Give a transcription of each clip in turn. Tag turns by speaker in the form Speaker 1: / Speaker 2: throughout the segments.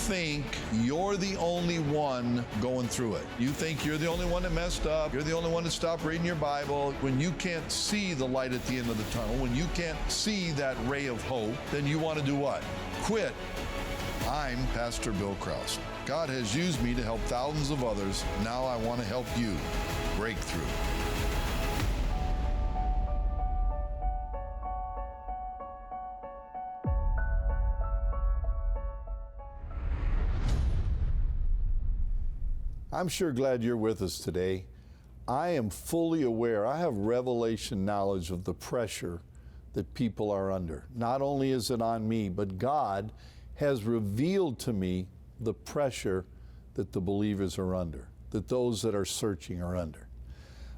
Speaker 1: think you're the only one going through it. You think you're the only one that messed up. You're the only one that stopped reading your Bible. When you can't see the light at the end of the tunnel, when you can't see that ray of hope, then you want to do what? Quit. I'm Pastor Bill Krause. God has used me to help thousands of others. Now I want to help you break through. I'm sure glad you're with us today. I am fully aware, I have revelation knowledge of the pressure that people are under. Not only is it on me, but God has revealed to me the pressure that the believers are under, that those that are searching are under.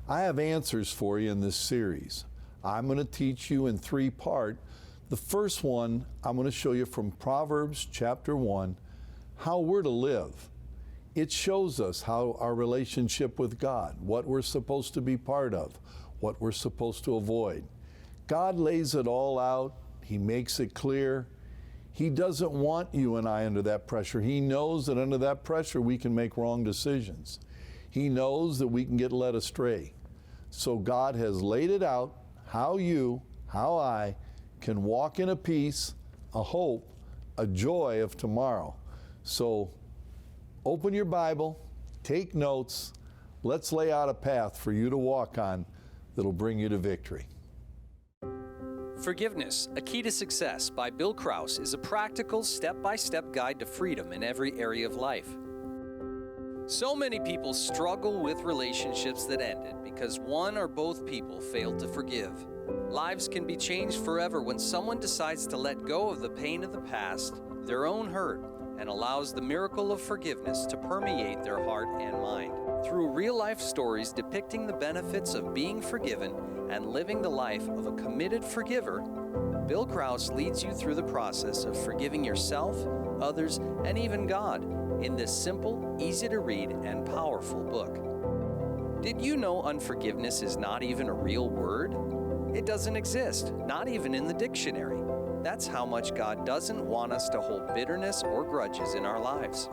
Speaker 1: I have answers for you in this series. I'm going to teach you in 3-part. The first one, I'm going to show you from Proverbs chapter 1, how we're to live. It shows us how our relationship with God, what we're supposed to be part of, what we're supposed to avoid. God lays it all out. He makes it clear. He doesn't want you and I under that pressure. He knows that under that pressure we can make wrong decisions. He knows that we can get led astray. So God has laid it out how you, how I can walk in a peace, a hope, a joy of tomorrow. So open your Bible, take notes. Let's lay out a path for you to walk on that'll bring you to victory.
Speaker 2: Forgiveness, A Key to Success by Bill Krause is a practical, step-by-step guide to freedom in every area of life. So many people struggle with relationships that ended because one or both people failed to forgive. Lives can be changed forever when someone decides to let go of the pain of the past, their own hurt, and allows the miracle of forgiveness to permeate their heart and mind. Through real-life stories depicting the benefits of being forgiven and living the life of a committed forgiver, Bill Krause leads you through the process of forgiving yourself, others, and even God in this simple, easy-to-read, and powerful book. Did you know unforgiveness is not even a real word? It doesn't exist, not even in the dictionary. That's how much God doesn't want us to hold bitterness or grudges in our lives.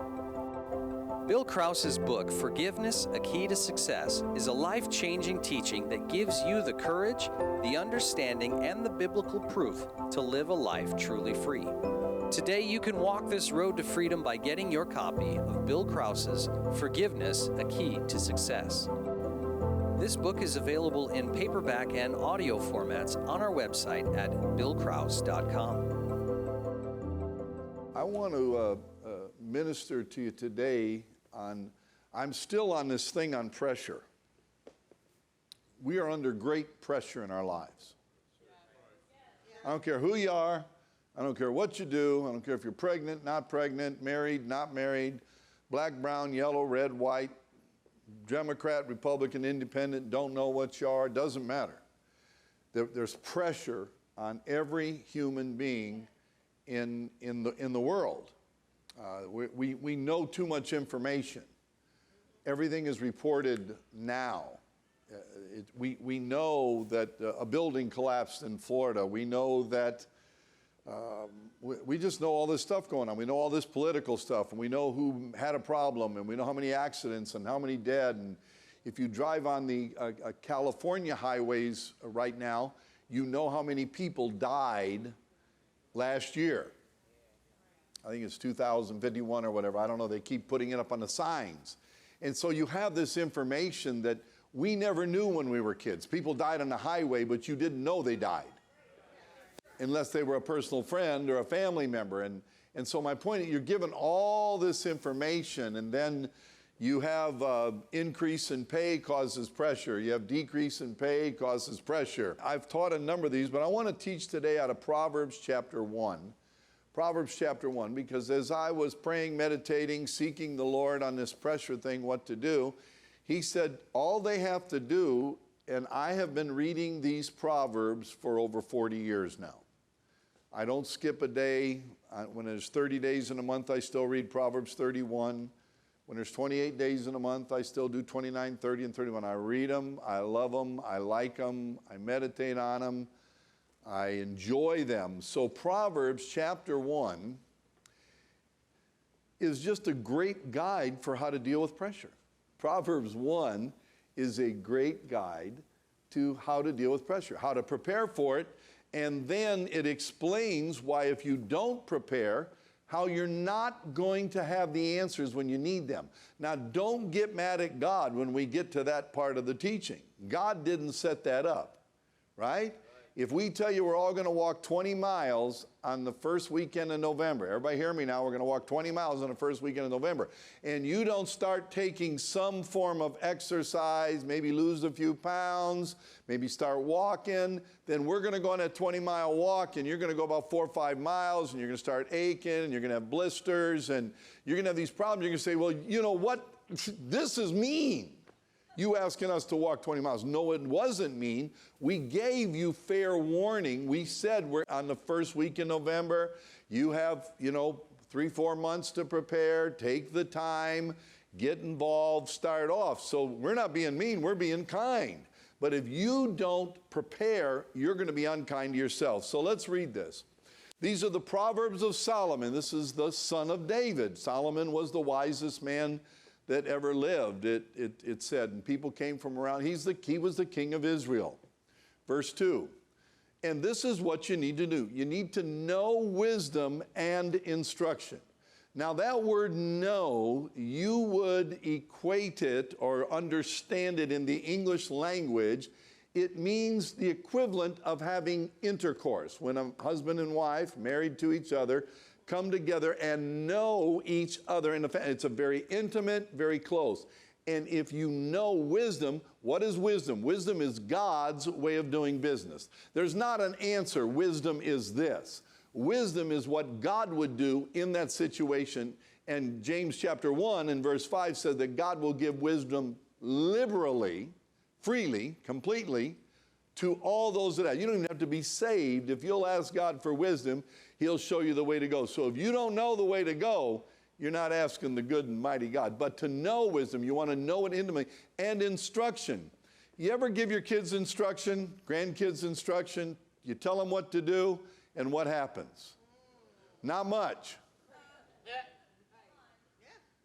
Speaker 2: Bill Krause's book, Forgiveness, A Key to Success, is a life-changing teaching that gives you the courage, the understanding, and the biblical proof to live a life truly free. Today, you can walk this road to freedom by getting your copy of Bill Krause's Forgiveness, A Key to Success. This book is available in paperback and audio formats on our website at billkrause.com.
Speaker 1: I want to minister to you today on, I'm still on this thing on pressure. We are under great pressure in our lives. I don't care who you are. I don't care what you do. I don't care if you're pregnant, not pregnant, married, not married, black, brown, yellow, red, white, Democrat, Republican, Independent, don't know what you are, doesn't matter. There's pressure on every human being in the world. We know too much information. Everything is reported now. We know that a building collapsed in Florida. We know that we just know all this stuff going on. We know all this political stuff, and we know who had a problem, and we know how many accidents and how many dead. And if you drive on the California highways right now, you know how many people died last year. I think it's 2051 or whatever. I don't know. They keep putting it up on the signs. And so you have this information that we never knew when we were kids. People died on the highway, but you didn't know they died, unless they were a personal friend or a family member. And so my point is, you're given all this information, and then you have increase in pay causes pressure. You have decrease in pay causes pressure. I've taught a number of these, but I want to teach today out of Proverbs chapter 1. Proverbs chapter 1, because as I was praying, meditating, seeking the Lord on this pressure thing, what to do, he said, all they have to do, and I have been reading these Proverbs for over 40 years now. I don't skip a day. When there's 30 days in a month, I still read Proverbs 31. When there's 28 days in a month, I still do 29, 30, and 31. I read them, I love them, I like them, I meditate on them, I enjoy them. So Proverbs chapter 1, is just a great guide for how to deal with pressure. Proverbs 1 is a great guide to how to deal with pressure, how to prepare for it, and then it explains why if you don't prepare, how you're not going to have the answers when you need them. Now, don't get mad at God when we get to that part of the teaching. God didn't set that up, right? If we tell you we're all going to walk 20 miles on the first weekend in November, everybody hear me now, we're going to walk 20 miles on the first weekend in November, and you don't start taking some form of exercise, maybe lose a few pounds, maybe start walking, then we're going to go on a 20-mile walk, and you're going to go about 4 or 5 miles, and you're going to start aching, and you're going to have blisters, and you're going to have these problems. You're going to say, well, you know what? This is mean. You asking us to walk 20 miles. No, it wasn't mean. We gave you fair warning. We said we're on the first week in November. You have, 3-4 months to prepare. Take the time. Get involved. Start off. So we're not being mean. We're being kind. But if you don't prepare, you're going to be unkind to yourself. So let's read this. These are the Proverbs of Solomon. This is the son of David. Solomon was the wisest man that ever lived, it said, and people came from around. He was the king of Israel. Verse 2, and this is what you need to do. You need to know wisdom and instruction. Now that word know, you would equate it or understand it in the English language. It means the equivalent of having intercourse. When a husband and wife married to each other come together and know each other in the family. It's a very intimate, very close. And if you know wisdom, what is wisdom? Wisdom is God's way of doing business. There's not an answer, wisdom is this. Wisdom is what God would do in that situation. And James chapter 1 and verse 5 says that God will give wisdom liberally, freely, completely, to all those that have. You don't even have to be saved. If you'll ask God for wisdom, He'll show you the way to go. So if you don't know the way to go, you're not asking the good and mighty God. But to know wisdom, you want to know it intimately. And instruction. You ever give your kids instruction, grandkids instruction? You tell them what to do, and what happens? Not much.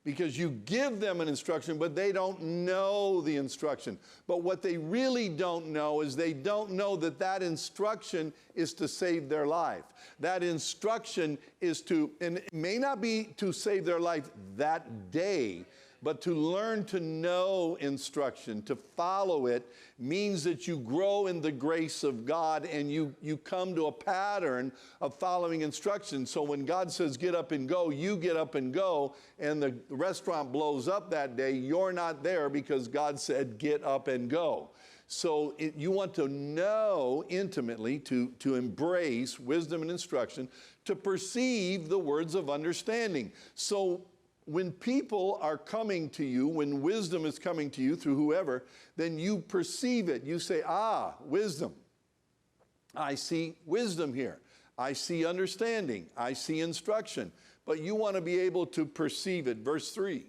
Speaker 1: Because you give them an instruction, but they don't know the instruction. But what they really don't know is they don't know that that instruction is to save their life. That instruction is to, and it may not be to save their life that day, but to learn to know instruction, to follow it, means that you grow in the grace of God and you come to a pattern of following instruction. So when God says get up and go, you get up and go, and the restaurant blows up that day, you're not there because God said get up and go. So you want to know intimately, to embrace wisdom and instruction, to perceive the words of understanding. So when people are coming to you, when wisdom is coming to you through whoever, then you perceive it. You say, wisdom. I see wisdom here. I see understanding. I see instruction. But you want to be able to perceive it. Verse 3.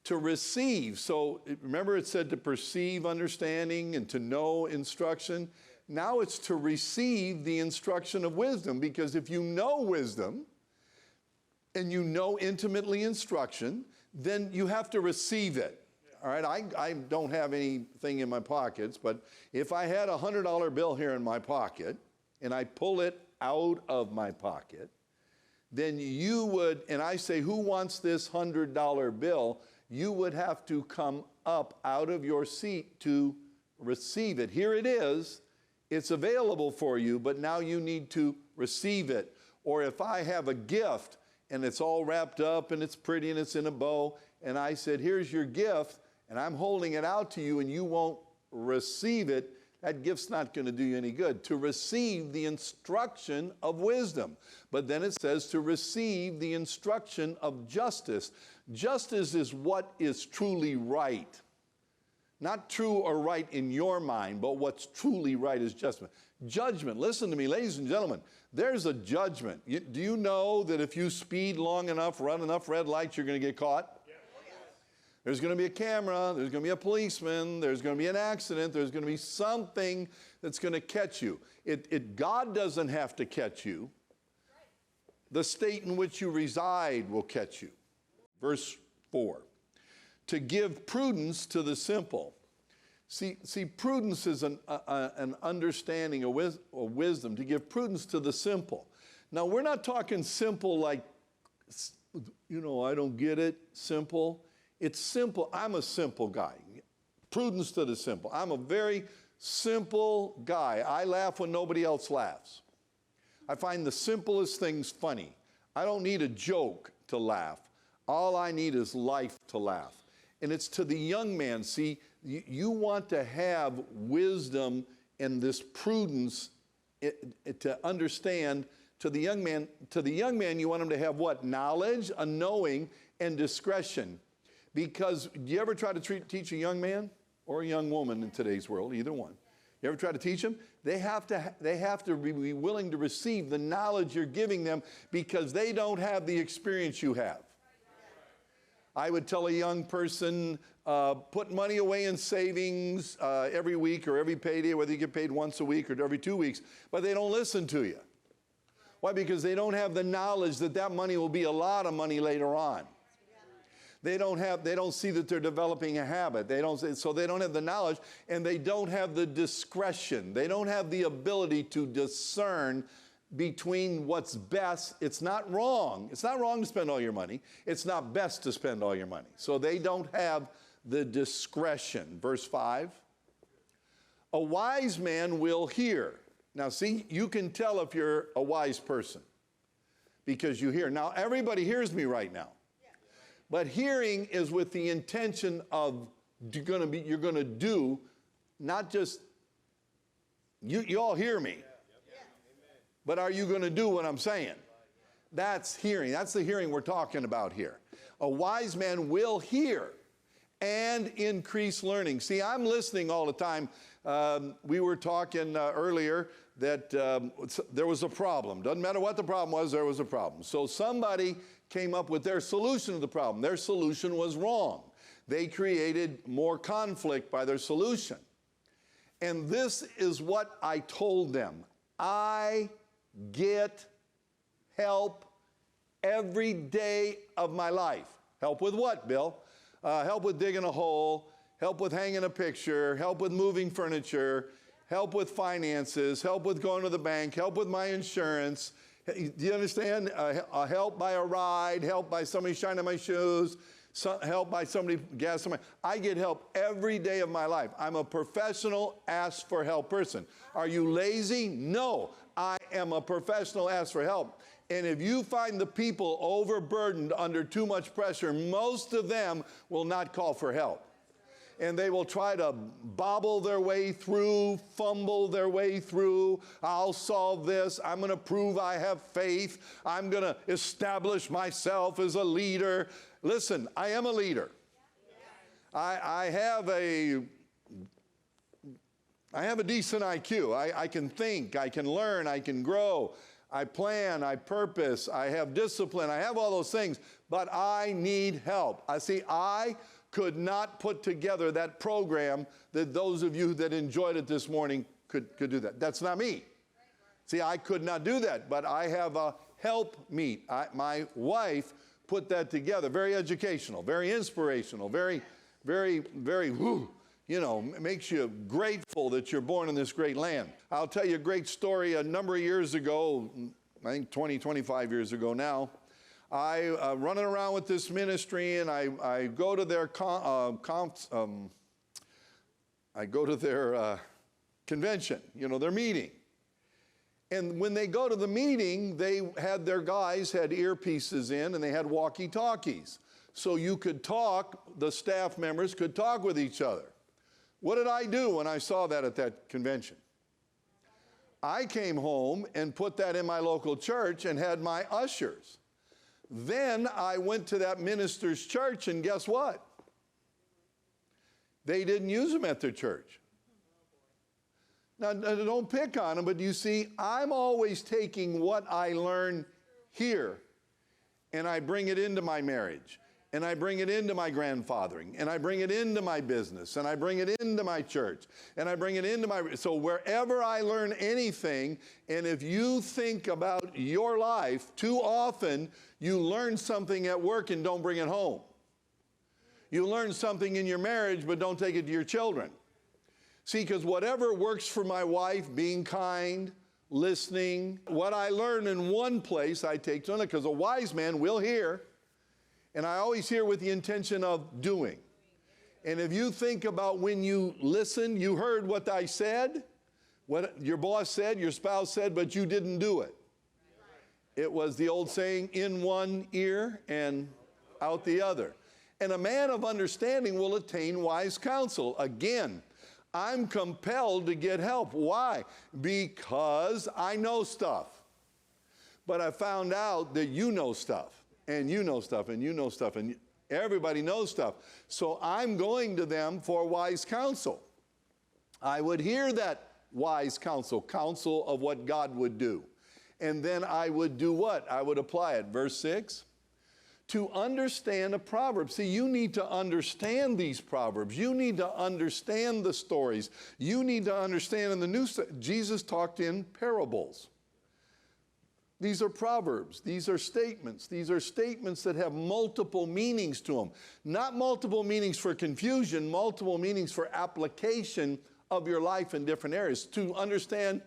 Speaker 1: To receive. So remember it said to perceive understanding and to know instruction. Now it's to receive the instruction of wisdom, because if you know wisdom, and you know intimately instruction, then you have to receive it. All right, I don't have anything in my pockets, but if I had a $100 bill here in my pocket, and I pull it out of my pocket, then you would, and I say, who wants this $100 bill? You would have to come up out of your seat to receive it. Here it is. It's available for you, but now you need to receive it. Or if I have a gift, and it's all wrapped up, and it's pretty, and it's in a bow, and I said, here's your gift, and I'm holding it out to you, and you won't receive it, that gift's not going to do you any good. To receive the instruction of wisdom. But then it says to receive the instruction of justice. Justice is what is truly right. Not true or right in your mind, but what's truly right is judgment. Judgment, listen to me, ladies and gentlemen, there's a judgment. Do you know that if you speed long enough, run enough red lights, you're going to get caught? Yes. There's going to be a camera, there's going to be a policeman, there's going to be an accident, there's going to be something that's going to catch you. God doesn't have to catch you. the state in which you reside will catch you. Verse 4, to give prudence to the simple. See, prudence is an understanding, a wisdom, to give prudence to the simple. Now, we're not talking simple like, I don't get it, simple. It's simple. I'm a simple guy. Prudence to the simple. I'm a very simple guy. I laugh when nobody else laughs. I find the simplest things funny. I don't need a joke to laugh. All I need is life to laugh. And it's to the young man. See, you want to have wisdom and this prudence to understand. To the young man, you want him to have what? Knowledge, a knowing, and discretion. Because do you ever try to teach a young man or a young woman in today's world, either one? You ever try to teach them? They have to be willing to receive the knowledge you're giving them because they don't have the experience you have. I would tell a young person, put money away in savings every week or every payday, whether you get paid once a week or every 2 weeks, but they don't listen to you. Why? Because they don't have the knowledge that money will be a lot of money later on. They don't see that they're developing a habit. So they don't have the knowledge, and they don't have the discretion. They don't have the ability to discern between what's best. It's not wrong. It's not wrong to spend all your money. It's not best to spend all your money. So they don't have the discretion. Verse 5, a wise man will hear. Now see, you can tell if you're a wise person because you hear. Now everybody hears me right now. But hearing is with the intention of you're going to do, not just, you all hear me. But are you going to do what I'm saying? That's hearing. That's the hearing we're talking about here. A wise man will hear and increase learning. See, I'm listening all the time. We were talking earlier that there was a problem. Doesn't matter what the problem was, there was a problem. So somebody came up with their solution to the problem. Their solution was wrong. They created more conflict by their solution. And this is what I told them. I get help every day of my life. Help with what, Bill? Help with digging a hole, help with hanging a picture, help with moving furniture, help with finances, help with going to the bank, help with my insurance. Do you understand? Help by a ride, help by somebody shining my shoes, help by somebody gas somebody. I get help every day of my life. I'm a professional ask for help person. Are you lazy? No. I am a professional ask for help. And if you find the people overburdened under too much pressure, most of them will not call for help. And they will try to bobble their way through, fumble their way through. I'll solve this. I'm going to prove I have faith. I'm going to establish myself as a leader. Listen, I am a leader. I have a decent IQ. I can think, I can learn, I can grow. I plan, I purpose, I have discipline, I have all those things, but I need help. I could not put together that program that those of you that enjoyed it this morning could do that. That's not me. See, I could not do that, but I have a help meet. My wife put that together. Very educational, very inspirational, very, very, very, makes you grateful that you're born in this great land. I'll tell you a great story. A number of years ago, I think 20, 25 years ago now, I running around with this ministry, and I go to their convention, their meeting. And when they go to the meeting, their guys had earpieces in, and they had walkie-talkies. So you could talk, the staff members could talk with each other. What did I do when I saw that at that convention? I came home and put that in my local church and had my ushers. Then I went to that minister's church, and guess what? They didn't use them at their church. Now, don't pick on them, but you see, I'm always taking what I learn here, and I bring it into my marriage. And I bring it into my grandfathering, and I bring it into my business, and I bring it into my church, and I bring it into my, so wherever I learn anything, and if you think about your life, too often you learn something at work and don't bring it home. You learn something in your marriage, but don't take it to your children. See, because whatever works for my wife, being kind, listening, what I learn in one place, I take to another, because a wise man will hear. And I always hear with the intention of doing. And if you think about when you listened, you heard what I said, what your boss said, your spouse said, but you didn't do it. It was the old saying, in one ear and out the other. And a man of understanding will attain wise counsel. Again, I'm compelled to get help. Why? Because I know stuff. But I found out that you know stuff. And you know stuff, and you know stuff, and everybody knows stuff. So I'm going to them for wise counsel. I would hear that wise counsel, counsel of what God would do. And then I would do what? I would apply it. Verse 6, to understand a proverb. See, you need to understand these proverbs. You need to understand the stories. You need to understand in the New Testament, Jesus talked in parables. These are proverbs. These are statements. These are statements that have multiple meanings to them. Not multiple meanings for confusion, multiple meanings for application of your life in different areas. To understand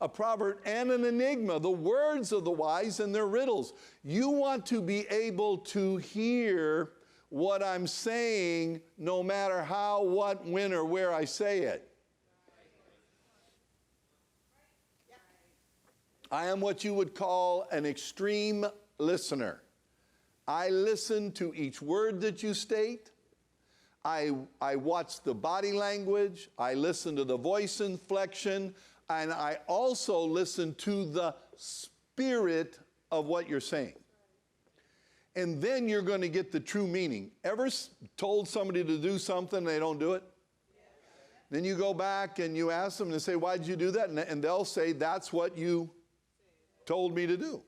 Speaker 1: a proverb and an enigma, the words of the wise and their riddles. You want to be able to hear what I'm saying no matter how, what, when, or where I say it. I am what you would call an extreme listener. I listen to each word that you state. I watch the body language. I listen to the voice inflection. And I also listen to the spirit of what you're saying. And then you're going to get the true meaning. Ever told somebody to do something and they don't do it? Then you go back and you ask them and say, why did you do that? And they'll say, that's what you told me to do.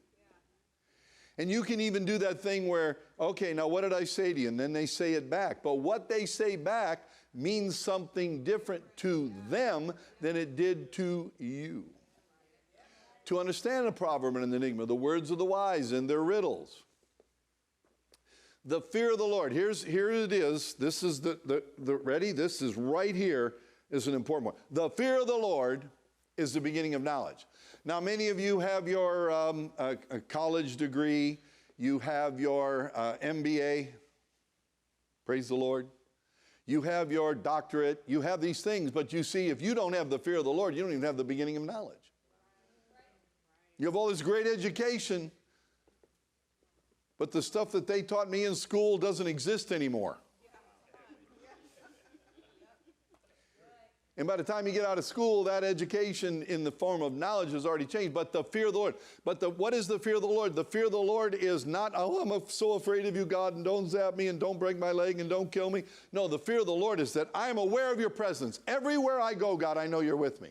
Speaker 1: And you can even do that thing where, okay, now what did I say to you? And then they say it back. But what they say back means something different to them than it did to you. To understand a proverb and an enigma, the words of the wise and their riddles. The fear of the Lord. Here it is. This is the ready? This is right here is an important one. The fear of the Lord is the beginning of knowledge. Now, many of you have your a college degree. You have your MBA. Praise the Lord. You have your doctorate. You have these things. But you see, if you don't have the fear of the Lord, you don't even have the beginning of knowledge. You have all this great education, but the stuff that they taught me in school doesn't exist anymore. And by the time you get out of school, that education in the form of knowledge has already changed. But the fear of the Lord. What is the fear of the Lord? The fear of the Lord is not, oh, I'm so afraid of you, God, and don't zap me, and don't break my leg, and don't kill me. No, the fear of the Lord is that I am aware of your presence. Everywhere I go, God, I know you're with me.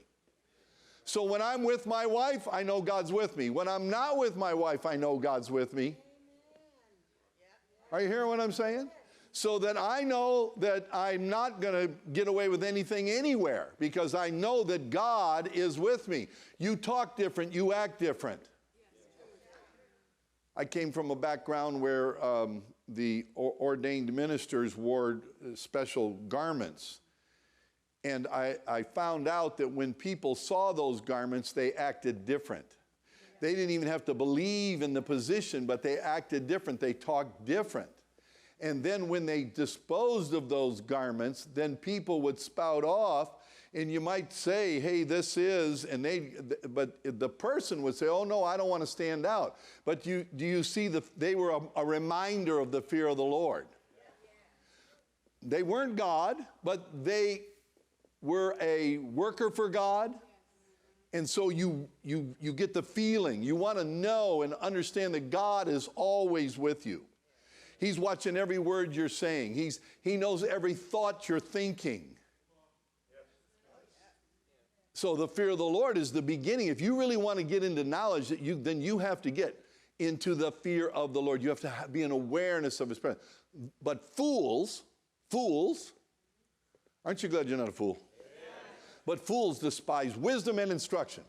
Speaker 1: So when I'm with my wife, I know God's with me. When I'm not with my wife, I know God's with me. Are you hearing what I'm saying? So that I know that I'm not going to get away with anything anywhere because I know that God is with me. You talk different, you act different. I came from a background where the ordained ministers wore special garments. And I found out that when people saw those garments, they acted different. They didn't even have to believe in the position, but they acted different. They talked different. And then when they disposed of those garments, then people would spout off, and you might say, hey, this is, but the person would say, oh, no, I don't want to stand out. But do you see, they were a reminder of the fear of the Lord. They weren't God, but they were a worker for God. And so you get the feeling. You want to know and understand that God is always with you. He's watching every word you're saying. He knows every thought you're thinking. So the fear of the Lord is the beginning. If you really want to get into knowledge, then you have to get into the fear of the Lord. You have to be an awareness of his presence. But fools, aren't you glad you're not a fool? But fools despise wisdom and instruction.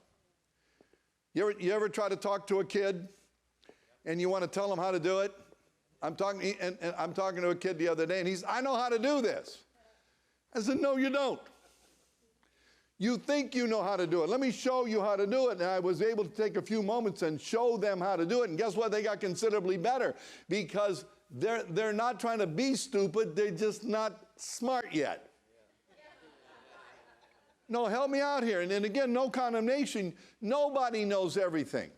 Speaker 1: You ever try to talk to a kid and you want to tell them how to do it? I'm talking to a kid the other day, and I know how to do this. I said, no, you don't. You think you know how to do it. Let me show you how to do it. And I was able to take a few moments and show them how to do it. And guess what? They got considerably better because they're not trying to be stupid. They're just not smart yet. No, help me out here. And then again, no condemnation. Nobody knows everything.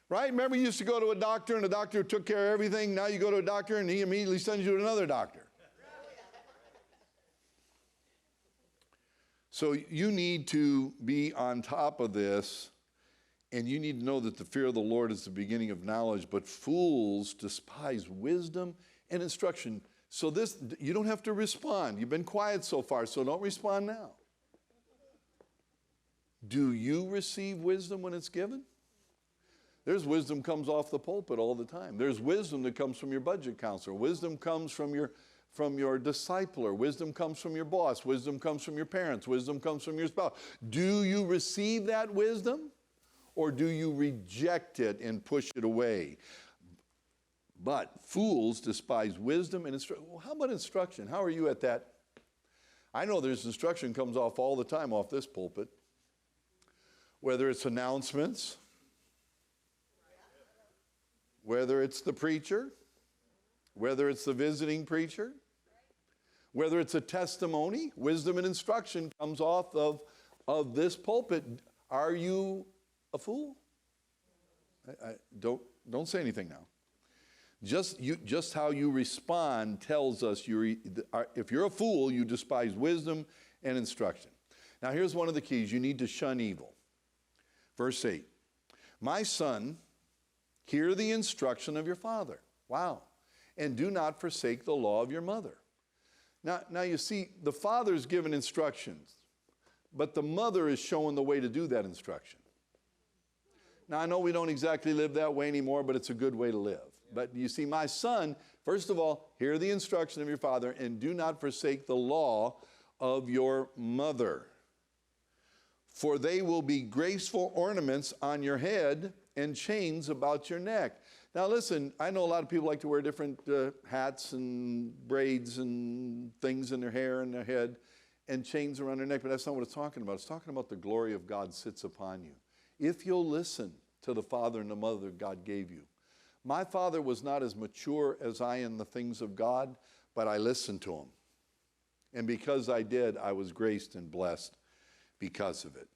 Speaker 1: Right? Remember you used to go to a doctor and the doctor took care of everything. Now you go to a doctor and he immediately sends you to another doctor. So you need to be on top of this, and you need to know that the fear of the Lord is the beginning of knowledge, but fools despise wisdom and instruction. So you don't have to respond. You've been quiet so far, so don't respond now. Do you receive wisdom when it's given? There's wisdom comes off the pulpit all the time. There's wisdom that comes from your budget counselor. Wisdom comes from your discipler. Wisdom comes from your boss. Wisdom comes from your parents. Wisdom comes from your spouse. Do you receive that wisdom, or do you reject it and push it away? But fools despise wisdom and instruction. Well, how about instruction? How are you at that? I know there's instruction comes off all the time off this pulpit. Whether it's announcements, whether it's the preacher, whether it's the visiting preacher, whether it's a testimony, wisdom and instruction comes off of this pulpit. Are you a fool? Don't say anything now. Just how you respond tells us if you're a fool, you despise wisdom and instruction. Now here's one of the keys. You need to shun evil. Verse 8, my son, hear the instruction of your father. Wow. And do not forsake the law of your mother. Now you see, the father's given instructions, but the mother is showing the way to do that instruction. Now I know we don't exactly live that way anymore, but it's a good way to live. But you see, my son, first of all, hear the instruction of your father, and do not forsake the law of your mother. For they will be graceful ornaments on your head and chains about your neck. Now listen, I know a lot of people like to wear different hats and braids and things in their hair and their head and chains around their neck, but that's not what it's talking about. It's talking about the glory of God sits upon you. If you'll listen to the father and the mother God gave you. My father was not as mature as I in the things of God, but I listened to him. And because I did, I was graced and blessed because of it.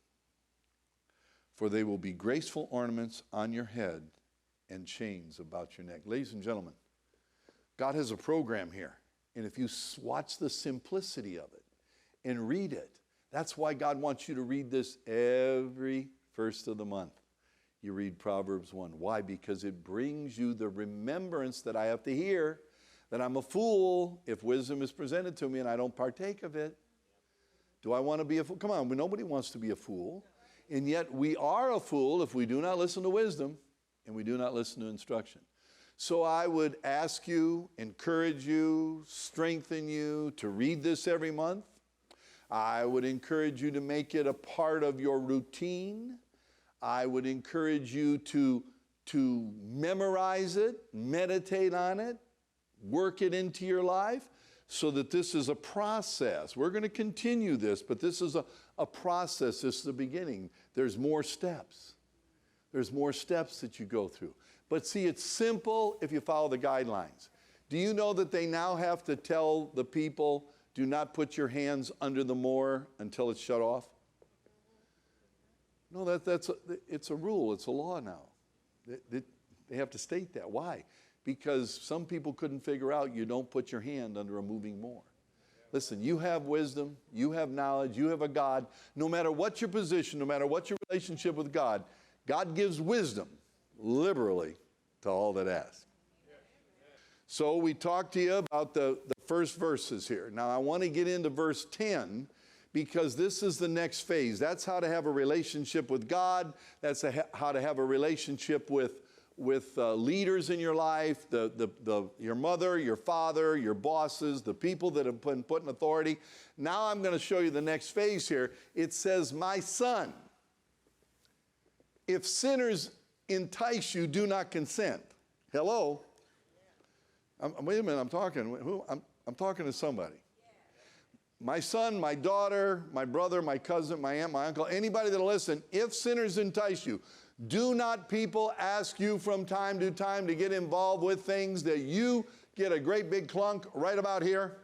Speaker 1: For they will be graceful ornaments on your head and chains about your neck. Ladies and gentlemen, God has a program here. And if you watch the simplicity of it and read it, that's why God wants you to read this every first of the month. You read Proverbs 1. Why? Because it brings you the remembrance that I have to hear, that I'm a fool if wisdom is presented to me and I don't partake of it. Do I want to be a fool? Come on, nobody wants to be a fool. And yet we are a fool if we do not listen to wisdom and we do not listen to instruction. So I would ask you, encourage you, strengthen you to read this every month. I would encourage you to make it a part of your routine. I would encourage you to memorize it, meditate on it, work it into your life, so that this is a process. We're going to continue this, but this is a process. This is the beginning. There's more steps. There's more steps that you go through. But see, it's simple if you follow the guidelines. Do you know that they now have to tell the people, do not put your hands under the mower until it's shut off? No, it's a rule. It's a law now. They have to state that. Why? Because some people couldn't figure out you don't put your hand under a moving mower. Listen, you have wisdom, you have knowledge, you have a God. No matter what your position, no matter what your relationship with God, God gives wisdom liberally to all that ask. So we talked to you about the first verses here. Now I want to get into verse 10 because this is the next phase. That's how to have a relationship with God. That's how to have a relationship with leaders in your life, your mother, your father, your bosses, the people that have been put in authority. Now I'm going to show you the next phase here. It says, my son, if sinners entice you, do not consent. Hello? Wait a minute, I'm talking to somebody. My son, my daughter, my brother, my cousin, my aunt, my uncle, anybody that'll listen, if sinners entice you, do not people ask you from time to time to get involved with things that you get a great big clunk right about here?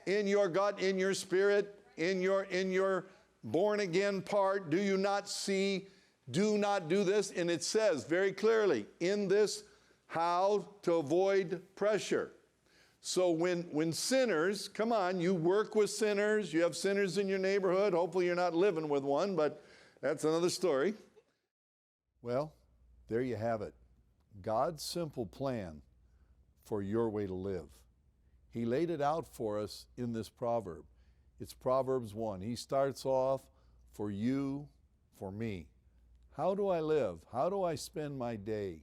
Speaker 1: In your gut, in your spirit, in your born again part? Do you not see? Do not do this. And it says very clearly in this how to avoid pressure. So when sinners, come on, you work with sinners, you have sinners in your neighborhood. Hopefully you're not living with one, but that's another story. Well, there you have it. God's simple plan for your way to live. He laid it out for us in this proverb. It's Proverbs 1. He starts off, for you, for me. How do I live? How do I spend my day?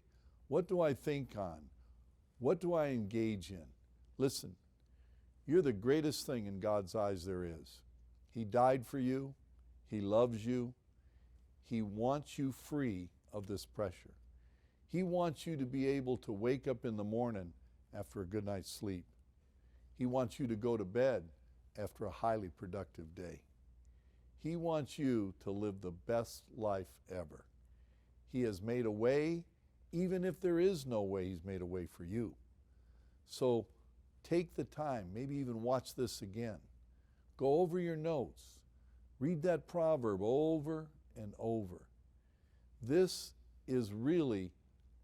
Speaker 1: What do I think on? What do I engage in? Listen, you're the greatest thing in God's eyes there is. He died for you. He loves you. He wants you free of this pressure. He wants you to be able to wake up in the morning after a good night's sleep. He wants you to go to bed after a highly productive day. He wants you to live the best life ever. He has made a way, even if there is no way, He's made a way for you. So take the time, maybe even watch this again. Go over your notes. Read that proverb over and over. This is really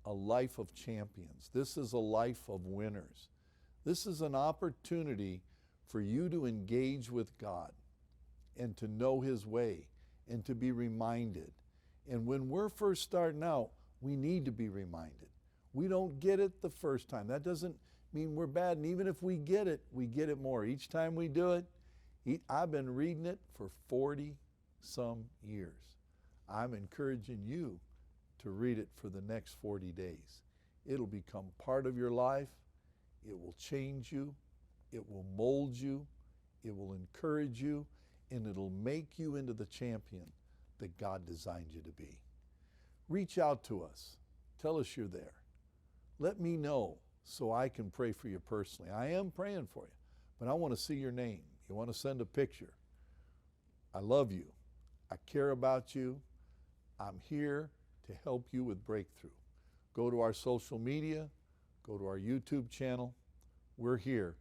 Speaker 1: a life of champions. This is a life of winners. This is an opportunity for you to engage with God and to know His way and to be reminded. And when we're first starting out, we need to be reminded. We don't get it the first time. That doesn't mean we're bad. And even if we get it more. Each time we do it, I've been reading it for 40-some years. I'm encouraging you to read it for the next 40 days. It'll become part of your life. It will change you. It will mold you. It will encourage you. And it'll make you into the champion that God designed you to be. Reach out to us. Tell us you're there. Let me know so I can pray for you personally. I am praying for you, but I want to see your name. You want to send a picture. I love you. I care about you. I'm here to help you with breakthrough. Go to our social media. Go to our YouTube channel. We're here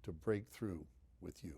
Speaker 1: to break through with you.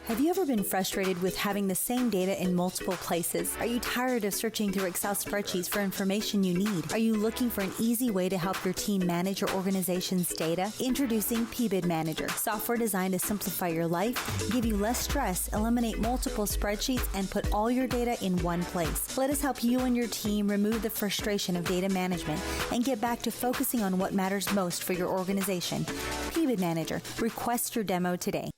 Speaker 3: Have you ever been frustrated with having the same data in multiple places? Are you tired of searching through Excel spreadsheets for information you need? Are you looking for an easy way to help your team manage your organization's data? Introducing PBID Manager, software designed to simplify your life, give you less stress, eliminate multiple spreadsheets, and put all your data in one place. Let us help you and your team remove the frustration of data management and get back to focusing on what matters most for your organization. PBID Manager. Request your demo today.